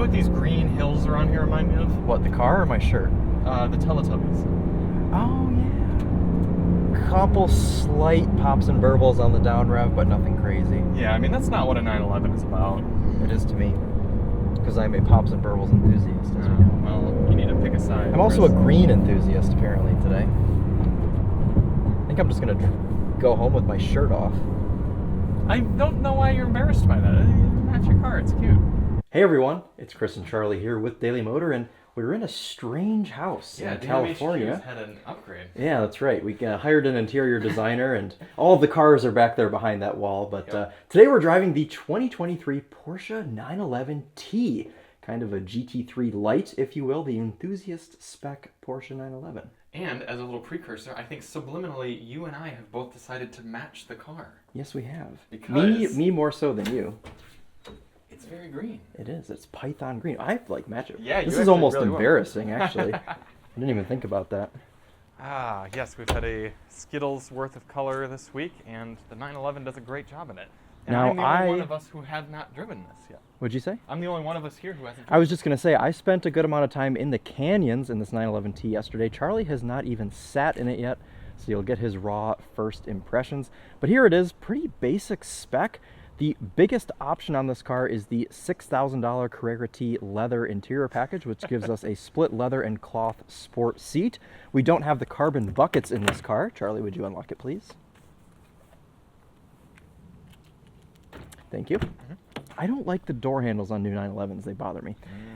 what these green hills around here remind me of? What, the car or my shirt? The Teletubbies. Oh, yeah. Couple slight pops and burbles on the down rev, but nothing crazy. Yeah, I mean, that's not what a 911 is about. It is to me, because I'm a pops and burbles enthusiast, as we know. Well, you need to pick a side. I'm also a green enthusiast, apparently, today. I think I'm just going to go home with my shirt off. I don't know why you're embarrassed by that. Match your car, it's cute. Hey everyone, it's Chris and Charlie here with Daily Motor, and we're in a strange house in California. Had an upgrade. Yeah, that's right. We hired an interior designer, and all of the cars are back there behind that wall. But today we're driving the 2023 Porsche 911 T, kind of a GT3 light, if you will, the enthusiast spec Porsche 911. And as a little precursor, I think subliminally you and I have both decided to match the car. Yes, we have. Because me more so than you. It's very green. It is. It's Python green. I like match it. Yeah, this is almost really embarrassing, actually. I didn't even think about that. Ah, yes, we've had a Skittles worth of color this week, and the 911 does a great job in it. And Now, I'm the only one of us who have not driven this yet. What'd you say? I'm the only one of us here who hasn't driven I was just going to say, I spent a good amount of time in the canyons in this 911T yesterday. Charlie has not even sat in it yet, so you'll get his raw first impressions. But here it is, pretty basic spec. The biggest option on this car is the $6,000 Carrera T leather interior package, which gives us a split leather and cloth sport seat. We don't have the carbon buckets in this car. Charlie, would you unlock it, please? Thank you. I don't like the door handles on new 911s. They bother me.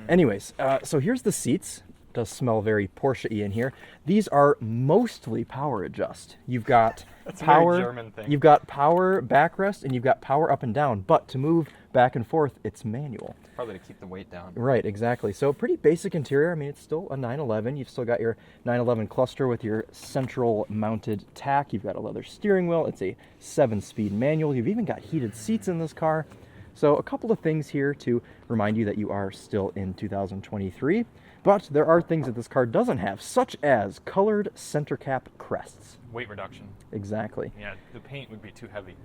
Anyways, so here's the seats. It does smell very Porsche-y in here. These are mostly power adjust. You've got That's power. a very German thing. You've got power backrest and you've got power up and down. But to move back and forth, it's manual. Probably to keep the weight down. Right, exactly. So pretty basic interior. I mean, it's still a 911. You've still got your 911 cluster with your central mounted tack. You've got a leather steering wheel. It's a 7-speed manual. You've even got heated seats in this car. So a couple of things here to remind you that you are still in 2023. But there are things that this car doesn't have, such as colored center cap crests. Weight reduction. Exactly. Yeah, the paint would be too heavy.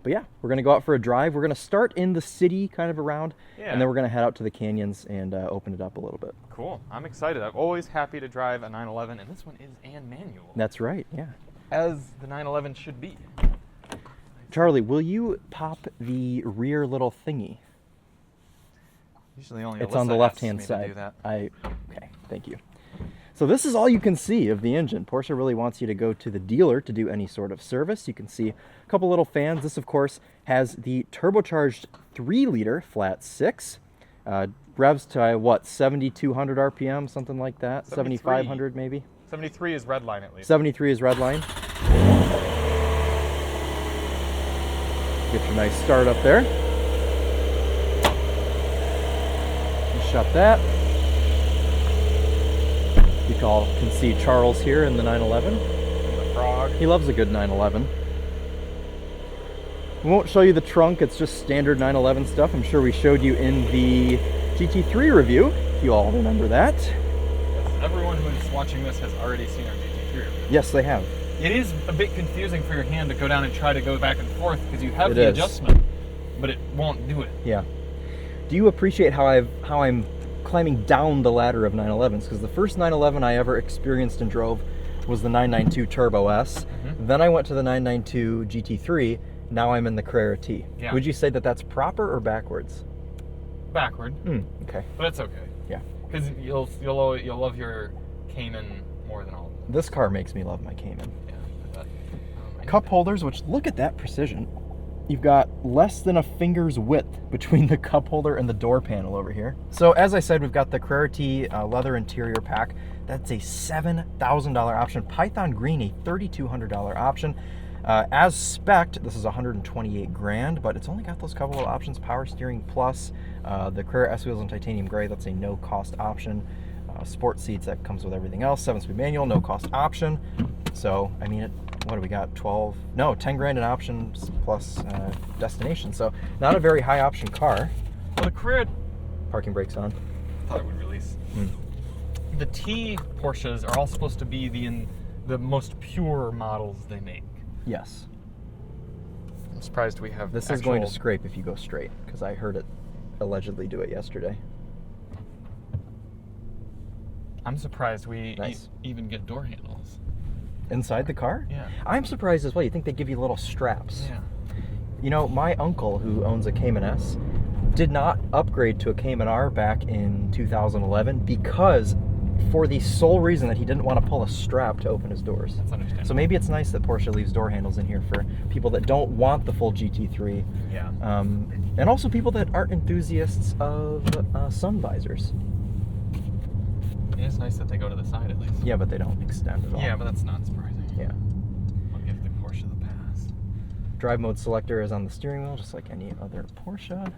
But yeah, we're going to go out for a drive. We're going to start in the city kind of around, and then we're going to head out to the canyons and open it up a little bit. Cool. I'm excited. I'm always happy to drive a 911, and this one is and manual. That's right, yeah. As the 911 should be. Charlie, will you pop the rear little thingy? Usually only It's Alyssa on the asks left-hand me to side. do that. Okay, thank you. So this is all you can see of the engine. Porsche really wants you to go to the dealer to do any sort of service. You can see a couple little fans. This, of course, has the turbocharged 3-liter flat 6. Revs to, what, 7,200 RPM, something like that? 7,500 maybe? 73 is red line at least. 73 is red line. Get your nice start up there. Shut that. You can see Charles here in the 911. The frog. He loves a good 911. We won't show you the trunk, it's just standard 911 stuff. I'm sure we showed you in the GT3 review, if you all remember that. Yes, everyone who's watching this has already seen our GT3 review. Yes, they have. It is a bit confusing for your hand to go down and try to go back and forth because you have It the is. adjustment, but it won't do it. Yeah. Do you appreciate how I'm climbing down the ladder of 911s? Because the first 911 I ever experienced and drove was the 992 Turbo S. Then I went to the 992 GT3. Now I'm in the Carrera T. Yeah. Would you say that that's proper or backwards? Backward. Okay. But it's okay. Yeah. Because you'll love your Cayman more than all of them. This car makes me love my Cayman. Yeah. Cup holders, which look at that precision. You've got less than a finger's width between the cup holder and the door panel over here. So as I said, we've got the Carrera T leather interior pack. That's a $7,000 option. Python green, a $3,200 option. As spec'd, this is $128,000, but it's only got those couple of options. Power steering plus, the Carrera S wheels in titanium gray, that's a no cost option. Sport seats, that comes with everything else. 7-speed manual, no cost option. So, I mean, what do we got? 10 grand in options plus destination. So, not a very high option car. Well, the Carrera, Parking brakes on. I thought it would release. The T Porsches are all supposed to be the most pure models they make. Yes. I'm surprised we have This is going to scrape if you go straight, because I heard it allegedly do it yesterday. I'm surprised we Nice. even get door handles. Inside the car? Yeah. I'm surprised as well. You think they give you little straps. Yeah. You know, my uncle, who owns a Cayman S, did not upgrade to a Cayman R back in 2011 because, for the sole reason that he didn't want to pull a strap to open his doors. That's understandable. So maybe it's nice that Porsche leaves door handles in here for people that don't want the full GT3. Yeah. And also people that aren't enthusiasts of sun visors. It is nice that they go to the side at least. Yeah, but they don't extend at all. Yeah, but that's not surprising. Yeah. I'll give the Porsche the pass. Drive mode selector is on the steering wheel, just like any other Porsche.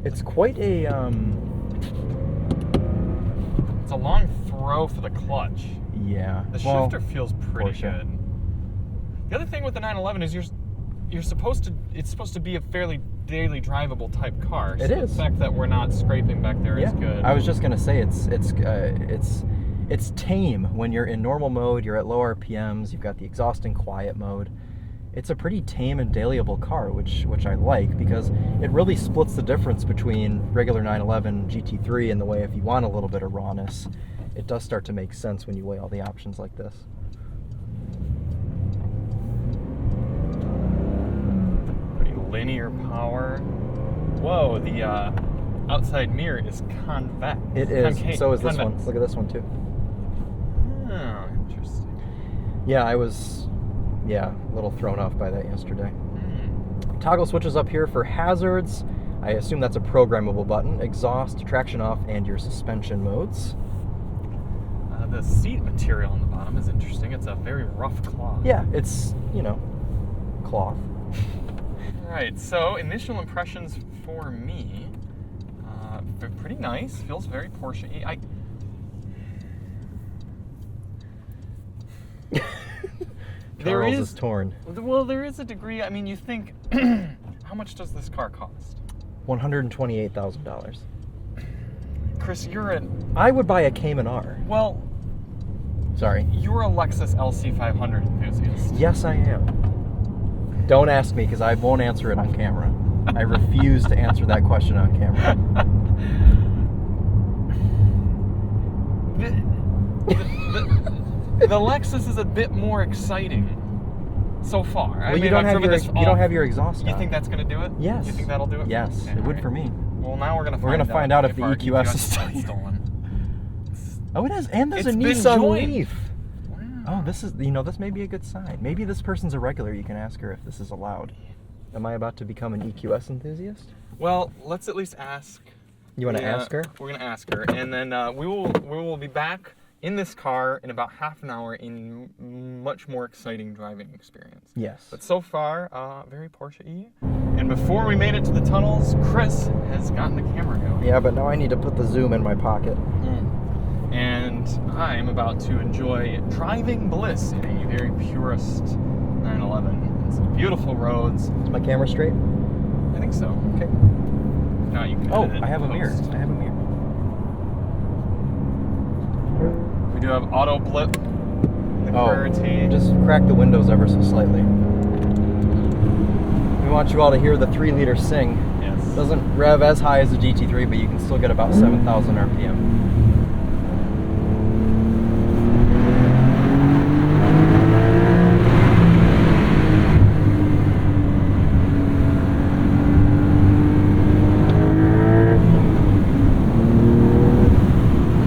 It's quite a It's a long throw for the clutch. yeah. The well, shifter feels pretty Porsche. good. The other thing with the 911 is it's supposed to be a fairly daily drivable type car. So It is. The fact that we're not scraping back there is good. I was just gonna say it's tame when you're in normal mode. You're at low RPMs. You've got the exhaust in quiet mode. It's a pretty tame and dailyable car, which I like because it really splits the difference between regular 911 GT3 and the way if you want a little bit of rawness, it does start to make sense when you weigh all the options like this. Pretty linear power. Whoa, the outside mirror is convex. It is. So is this convex. one. Look at this one too. Oh, interesting. Yeah, I was a little thrown off by that yesterday. Hmm. Toggle switches up here for hazards. I assume that's a programmable button. Exhaust, traction off, and your suspension modes. The seat material on the bottom is interesting. It's a very rough cloth. Yeah, it's, cloth. All right, so initial impressions for me, they're pretty nice. Feels very Porsche-y. Charles is torn. Well, there is a degree. I mean, you think, how much does this car cost? $128,000. Chris, I would buy a Cayman R. well, Sorry. you're a Lexus LC500 enthusiast. Yes, I am. Don't ask me because I won't answer it on camera. I refuse to answer that question on camera. The Lexus is a bit more exciting so far. Well, you don't have your exhaust on. You think that's going to do it? Yes. You think that'll do it? Yes, Okay, it would all for right. me. Well, now we're going to find out if the our EQS is stolen. Oh, it is, and there's It's a been Nissan joined. Leaf. Wow. Oh, this may be a good sign. Maybe this person's a regular. You can ask her if this is allowed. Am I about to become an EQS enthusiast? Well, let's at least ask. You want to Yeah, ask her? We're going to ask her, and then we will be back in this car in about half an hour in much more exciting driving experience. Yes. But so far, very Porsche-y. And before we made it to the tunnels, Chris has gotten the camera going. Yeah, but now I need to put the zoom in my pocket. And I am about to enjoy driving bliss in a very purist 911. It's beautiful roads. Is my camera straight? I think so. Okay. Now you can Oh, edit I have a post. mirror. I have a mirror. We do have auto blip in the Carrera T. Just crack the windows ever so slightly. We want you all to hear the 3-liter sing. Yes. Doesn't rev as high as the GT3, but you can still get about 7,000 RPM.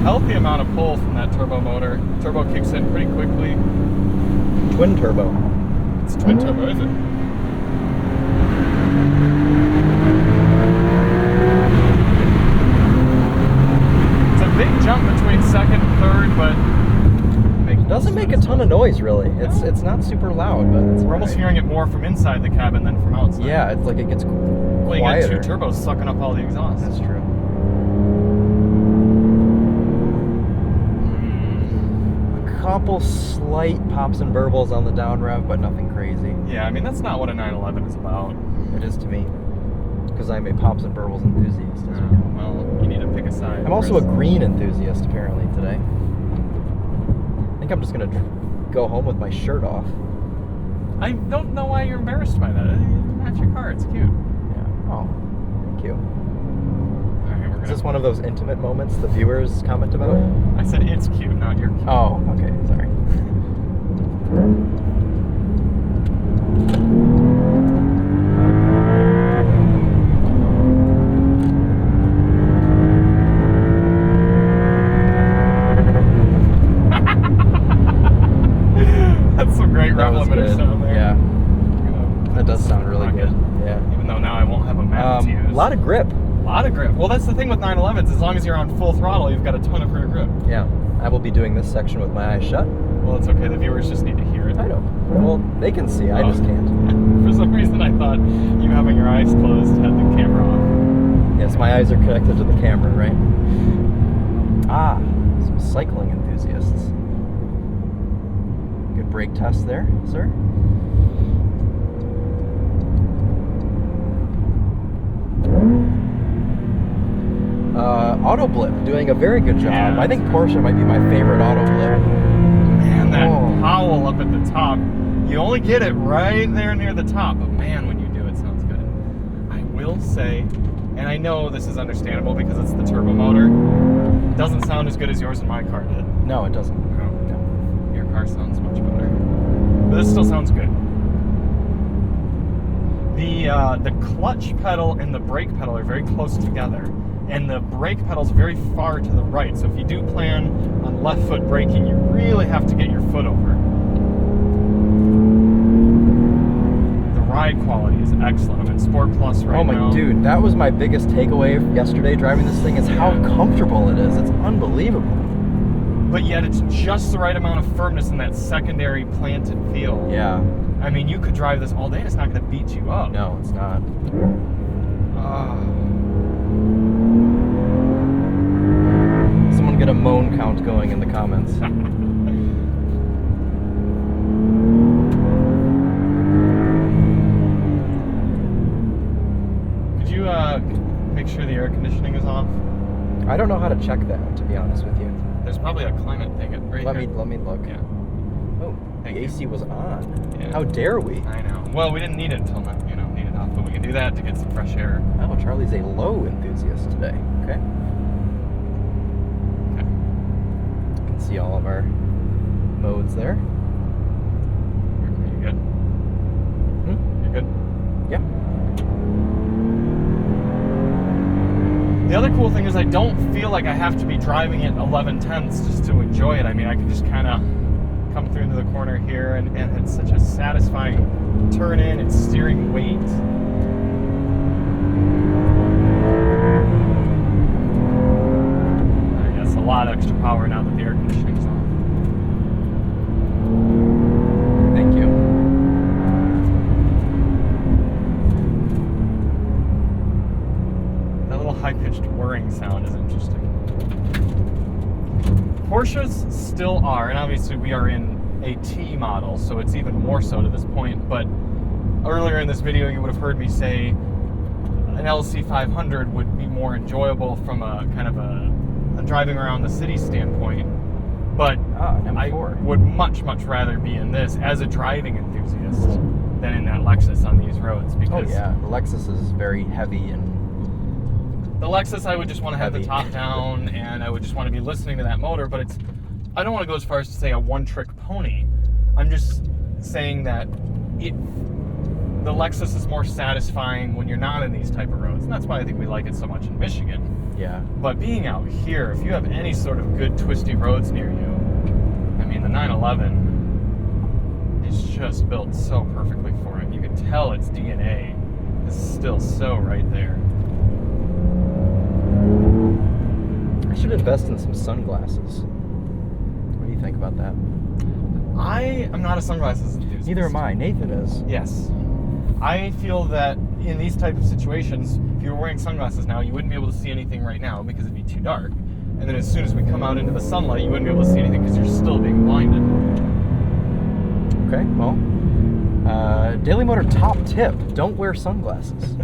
Healthy amount of pull from that turbo motor. Turbo kicks in pretty quickly. Twin turbo. It's twin turbo, is it? It's a big jump between second and third, but It doesn't make a ton of noise, really. It's not super loud, but it's we're almost hearing it more from inside the cabin than from outside. Yeah, it's like it gets Well, you quieter. got two turbos sucking up all the exhaust. That's true. A couple slight pops and burbles on the down rev, but nothing crazy. Yeah, I mean, that's not what a 911 is about. It is to me, because I'm a pops and burbles enthusiast, as we know. Well, you need to pick a side. I'm also a Chris. green enthusiast, apparently, today. I think I'm just going to go home with my shirt off. I don't know why you're embarrassed by that. match your car. It's cute. Yeah. Oh, thank you. All right, Is this one of those intimate moments the viewers comment about? I said it's cute, not you're cute. Oh, okay. Sorry. That's some great rev limiter sound there. Yeah. That does sound really good. Yeah. Even though now I won't have a map to use. A lot of grip. A lot of grip. Well, that's the thing with 911s. As long as you're on full throttle, you've got a ton of rear grip. Yeah. I will be doing this section with my eyes shut. Well, it's okay. The viewers just need to hear it. I know. Well, they can see. I just can't. For some reason, I thought you having your eyes closed had the camera off. Yes, my eyes are connected to the camera, right? Ah, some cycling enthusiasts. Good brake test there, sir. Auto blip, doing a very good job. Yeah. I think Porsche might be my favorite auto blip. Man, that howl up at the top. You only get it right there near the top, but man, when you do, it sounds good. I will say, and I know this is understandable because it's the turbo motor, it doesn't sound as good as yours and my car did. No, it doesn't. No. Your car sounds much better. But this still sounds good. The clutch pedal and the brake pedal are very close together, and the brake pedal's very far to the right. So if you do plan on left foot braking, you really have to get your foot over. The ride quality is excellent. I'm in Sport Plus right now. Oh my dude, that was my biggest takeaway yesterday driving this thing is how comfortable it is. It's unbelievable. But yet it's just the right amount of firmness in that secondary planted feel. Yeah. I mean, you could drive this all day and it's not going to beat you up. No, it's not. Someone get a moan count going in the comments. Could you make sure the air conditioning is off? I don't know how to check that, to be honest with you. There's probably a climate thing right Let here. me look. Yeah. Oh, the AC was on. Yeah. How dare we? I know. Well, we didn't need it until now, need it off, but we can do that to get some fresh air. Oh, Charlie's a low enthusiast today. Okay. Okay. You can see all of our modes there. Are you good? Hmm? You're good? Yeah. The other cool thing is I don't feel like I have to be driving at 11/10ths just to enjoy it. I mean, I can just kind of come through into the corner here, and it's such a satisfying turn in. It's steering weight. I guess a lot of extra power now that the air conditioning's on. Thank you. That little high-pitched whirring sound is interesting. Porsches still are, and obviously we are in a T model, so it's even more so to this point, but earlier in this video you would have heard me say an LC500 would be more enjoyable from a kind of a driving around the city standpoint, but I would much rather be in this as a driving enthusiast than in that Lexus on these roads, because the Lexus is very heavy and the Lexus, I would just want to have the top down, and I would just want to be listening to that motor, but I don't want to go as far as to say a one-trick pony. I'm just saying that the Lexus is more satisfying when you're not in these type of roads, and that's why I think we like it so much in Michigan. Yeah. But being out here, if you have any sort of good twisty roads near you, I mean, the 911 is just built so perfectly for it. You can tell its DNA is still so right there. I should invest in some sunglasses. What do you think about that? I am not a sunglasses enthusiast. Neither am I. Nathan is. Yes. I feel that in these type of situations, if you were wearing sunglasses now, you wouldn't be able to see anything right now because it'd be too dark. And then as soon as we come out into the sunlight, you wouldn't be able to see anything because you're still being blinded. Okay, well, Daily Motor top tip, don't wear sunglasses.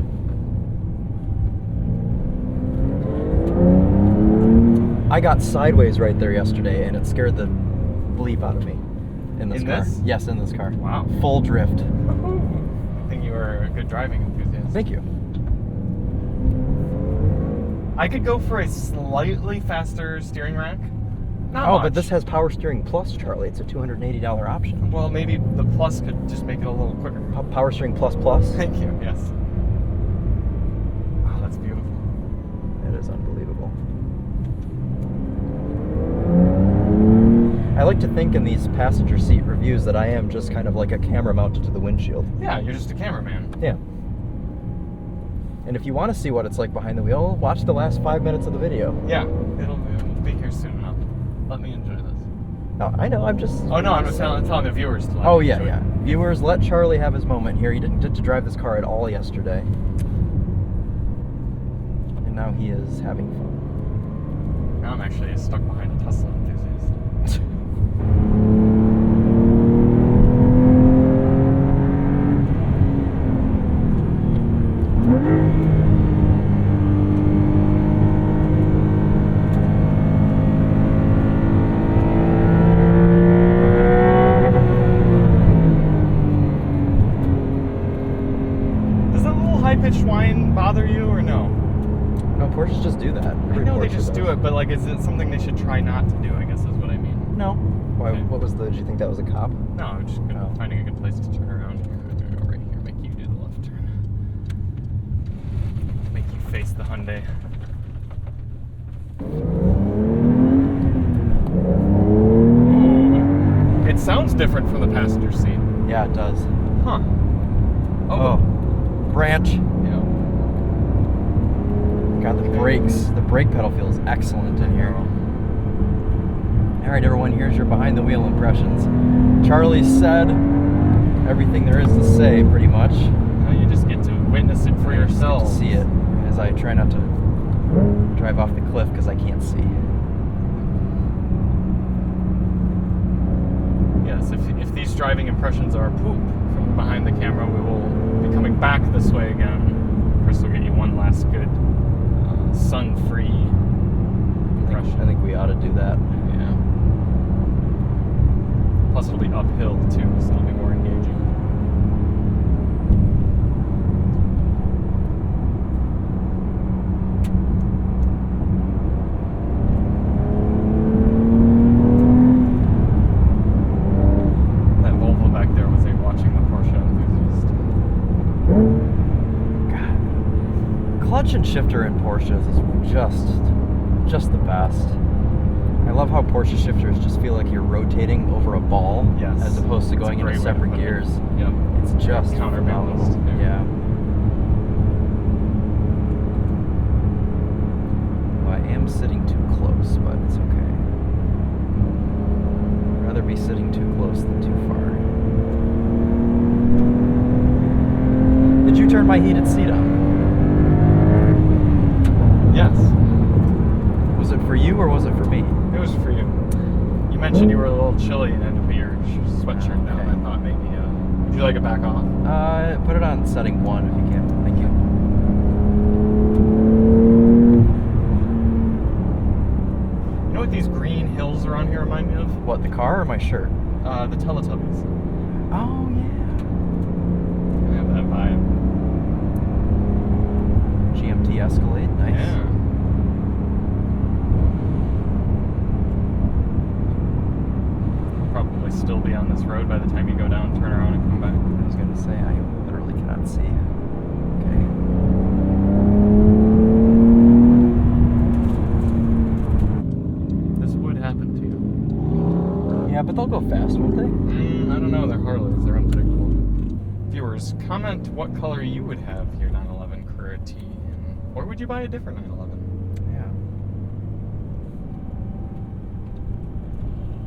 I got sideways right there yesterday, and it scared the bleep out of me in this car. This? Yes, in this car. Wow. Full drift. I think you were a good driving enthusiast. Thank you. I could go for a slightly faster steering rack. Not Oh, much. but this has Power Steering Plus, Charlie. It's a $280 option. Well, maybe the Plus could just make it a little quicker. Power Steering Plus Plus? Thank you, yes. Oh, that's beautiful. That is unbelievable. I like to think in these passenger seat reviews that I am just kind of like a camera mounted to the windshield. Yeah, you're just a cameraman. Yeah. And if you want to see what it's like behind the wheel, watch the last 5 minutes of the video. Yeah, it'll be here soon enough. Let me enjoy this. No, I know, I'm just... Oh, no, I'm just telling the viewers to let Oh, me yeah, enjoy yeah. it. Viewers, let Charlie have his moment here. He didn't get to drive this car at all yesterday. And now he is having fun. Now I'm actually stuck behind a Tesla enthusiast. Does that little high-pitched whine bother you or no? No, Porsches just do that. I Every know they Porsche just do does. it, but like, is it something they should try not to do? I guess is what I mean. No. Why? Okay. What was the... Did you think that was a cop? No, I'm just finding a good place to turn around here. Right here, make you do the left turn. Make you face the Hyundai. Ooh. It sounds different from the passenger seat. Yeah, it does. Huh. Oh. Branch. Yeah. God, the brakes. The brake pedal feels excellent in here. All right, everyone, here's your behind the wheel impressions. Charlie said everything there is to say, pretty much. Now you just get to witness it for yourself. See it as I try not to drive off the cliff because I can't see. Yes, if these driving impressions are poop from behind the camera, we will be coming back this way again. Chris will get you one last good sun-free impression. I think we ought to do that. Yeah. Plus it'll be uphill too, so it'll be more engaging. That Volvo back there was watching the Porsche enthusiast. God. Clutch and shifter in Porsches is just the best. I love how Porsche shifters just feel like you're rotating over a ball, Yes. as opposed to That's going a great into way to separate put it. gears. Yep. It's just Counterbalanced, phenomenal. yeah. Yeah. Well, I am sitting too close, but it's okay. I'd rather be sitting too close than too far. Did you turn my heated seat on? Yes. Was it for you or was it for me? It was for you. You mentioned you were a little chilly and had to put your sweatshirt down. Okay. I thought maybe, would you like it back off? Put it on setting 1 if you can. Thank you. You know what these green hills around here remind me of? What, the car or my shirt? The Teletubbies. Oh, yeah. I have that vibe. GMT Escalade, nice. Yeah. Probably still be on this road by the time you go down, turn around, and come back. I was gonna say, I literally cannot see. Okay. This would happen to you. Yeah, but they'll go fast, won't they? I don't know. They're Harleys. They're unpredictable. Viewers, comment what color you would have your 911 Carrera T, or would you buy a different 911?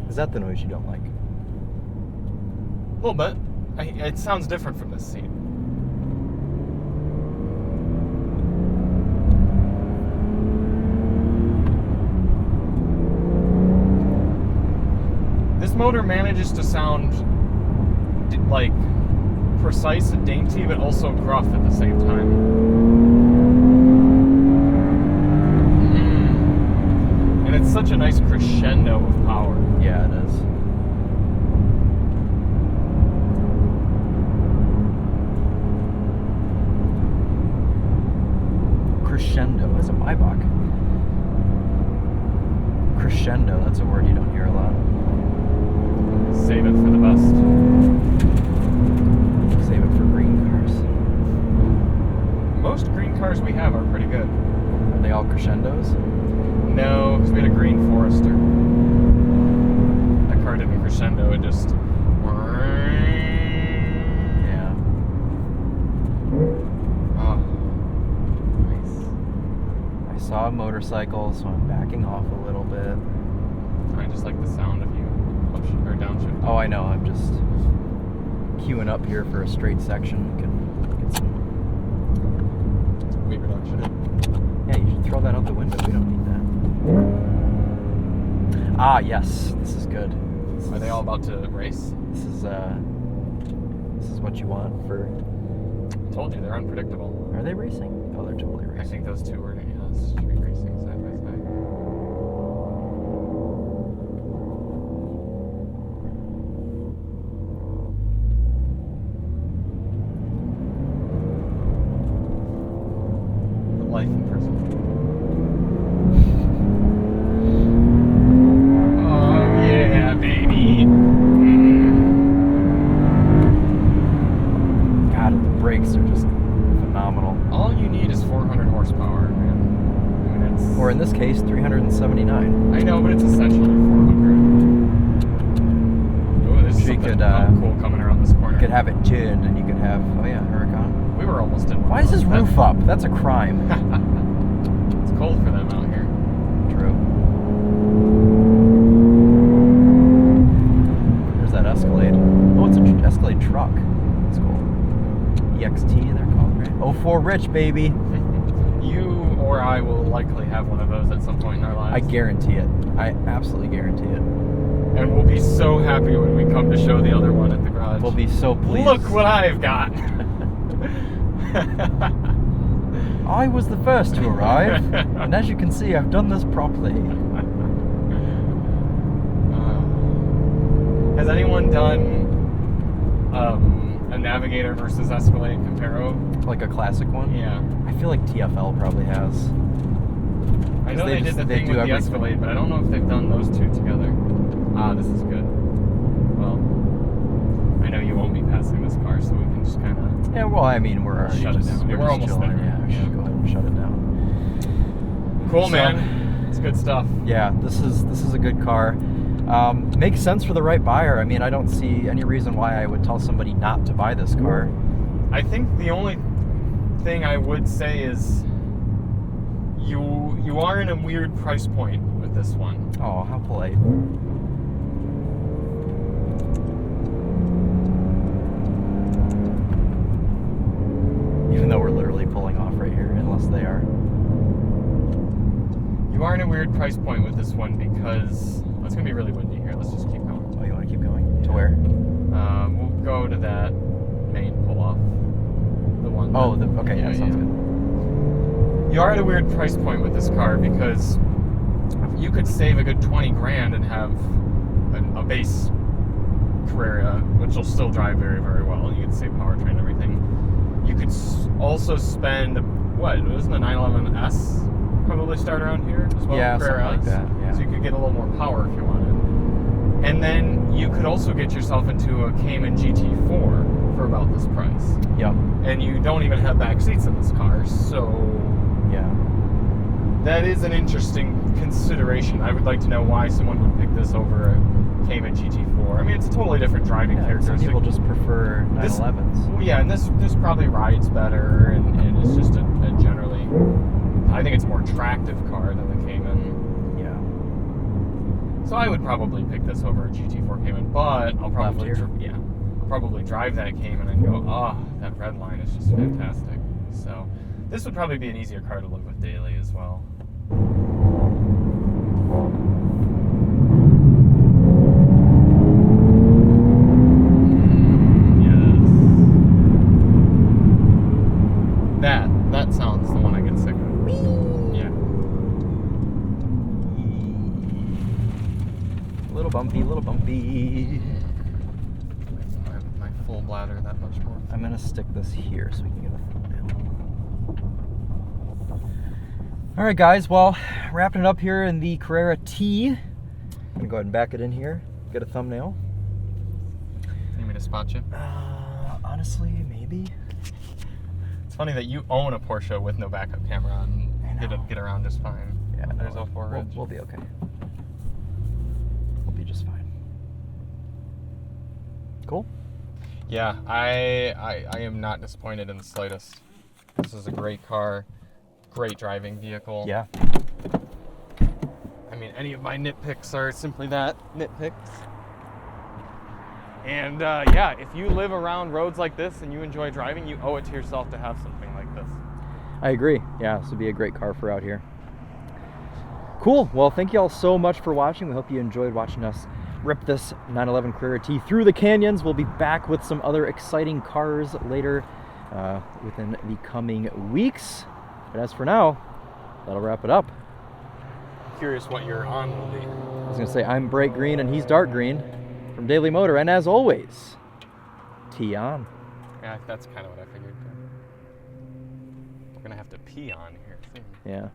Yeah. Is that the noise you don't like? A little bit. It sounds different from this seat. This motor manages to sound like precise and dainty, but also gruff at the same time. And it's such a nice crescendo of power. Yeah, it is. crescendo. That's a Maybach. Crescendo, that's a word you don't hear a lot. Save it for the best. Save it for green cars. Most green cars we have are pretty good. Are they all crescendos? No, because we had a green Forester. That car didn't crescendo, it just... Yeah. Oh, nice. I saw a motorcycle, so I'm backing off a little bit. I just like the sound of you upshift or downshift. Oh, I know. I'm just queuing up here for a straight section. We can get some... Weight reduction. Yeah, you should throw that out the window. We don't need that. Ah, yes. This is good. Are they all about to race? This is what you want for... I told you, they're unpredictable. Are they racing? Oh, they're totally racing. I think those two are, should be racing side by side. The life in prison. Oh, yeah, baby. God, the brakes are just phenomenal. All you need is 400 horsepower, man. I mean, it's... Or in this case, 379. I know, but it's essentially 400. Oh, this is You something could, cool coming around this corner. You could have it tuned, and you could have... Oh yeah, Huracan. We were almost in. Why is his roof up? That's a crime. It's cold for them out here. True. There's that Escalade. Oh, it's an Escalade truck. That's cool. EXT, they're called, right? Oh, 04 Rich, baby. You or I will likely have one of those at some point in our lives. I guarantee it. I absolutely guarantee it. And we'll be so happy when we come to show the other one at the garage. We'll be so pleased. Look what I've got. I was the first to arrive, and as you can see, I've done this properly. Has anyone done a Navigator versus Escalade comparo? Like a classic one? Yeah. I feel like TFL probably has. I know they did the they thing do with the everything. Escalade, but I don't know if they've done those two together. Ah, this is good. Well, I know you won't be passing this car, so we can just kind of... Yeah, well, I mean, we're already Shut it just, down. we're We're just almost chilling. there. Yeah, we should Yeah. go ahead and shut it down. Cool, So- man. It's good stuff. Yeah, this is a good car. Makes sense for the right buyer. I mean, I don't see any reason why I would tell somebody not to buy this car. I think the only thing I would say is you are in a weird price point with this one. Oh, how polite. Even though we're literally pulling off right here, unless they are. You are in a weird price point with this one because it's gonna be really windy here. Let's just keep going. Oh, you want to keep going? To where? We'll go to that main pull off. The one. Oh, that- okay, yeah, sounds good. You are at a weird price point with this car because you could save a good 20 grand and have a base Carrera, which will still drive very, very well. You could save powertrain and everything. You could also spend, what, wasn't the 911S probably start around here as well? Yeah, something like that, yeah. So you could get a little more power if you wanted. And then you could also get yourself into a Cayman GT4 for about this price. Yep. And you don't even have back seats in this car, so Yeah. that is an interesting consideration. I would like to know why someone would pick this over a Cayman GT4. I mean, it's a totally different driving Some characteristic. people just prefer This- 911s. Well, yeah, and this probably rides better, and it's just a generally, I think it's a more attractive car than the Cayman. Yeah. So I would probably pick this over a GT4 Cayman, but I'll probably, Left here? I'll probably drive that Cayman and go, that red line is just fantastic. So this would probably be an easier car to live with daily as well. Yes. That sounds the one I get sick of. Yeah. Little bumpy. My full bladder that much more. I'm gonna stick this here so we can get a thumbnail. All right, guys. Well, wrapping it up here in the Carrera T. I'm gonna go ahead and back it in here. Get a thumbnail. Need me to spot you? Honestly, maybe. It's funny that you own a Porsche with no backup camera and get around just fine. Yeah, There's 04 Ridge. We'll be okay. We'll be just fine. Cool. Yeah, I am not disappointed in the slightest. This is a great car, great driving vehicle. Yeah. I mean, any of my nitpicks are simply that, nitpicks. And yeah, if you live around roads like this and you enjoy driving, you owe it to yourself to have something like this. I agree. Yeah, this would be a great car for out here. Cool. Well, thank you all so much for watching. We hope you enjoyed watching us rip this 911 Carrera T through the canyons. We'll be back with some other exciting cars later within the coming weeks. But as for now, that'll wrap it up. Curious what your on will be. I was going to say, I'm bright green and he's dark green from Daily Motor. And as always, T on. Yeah, that's kind of what I figured. We're going to have to pee on here soon. Yeah.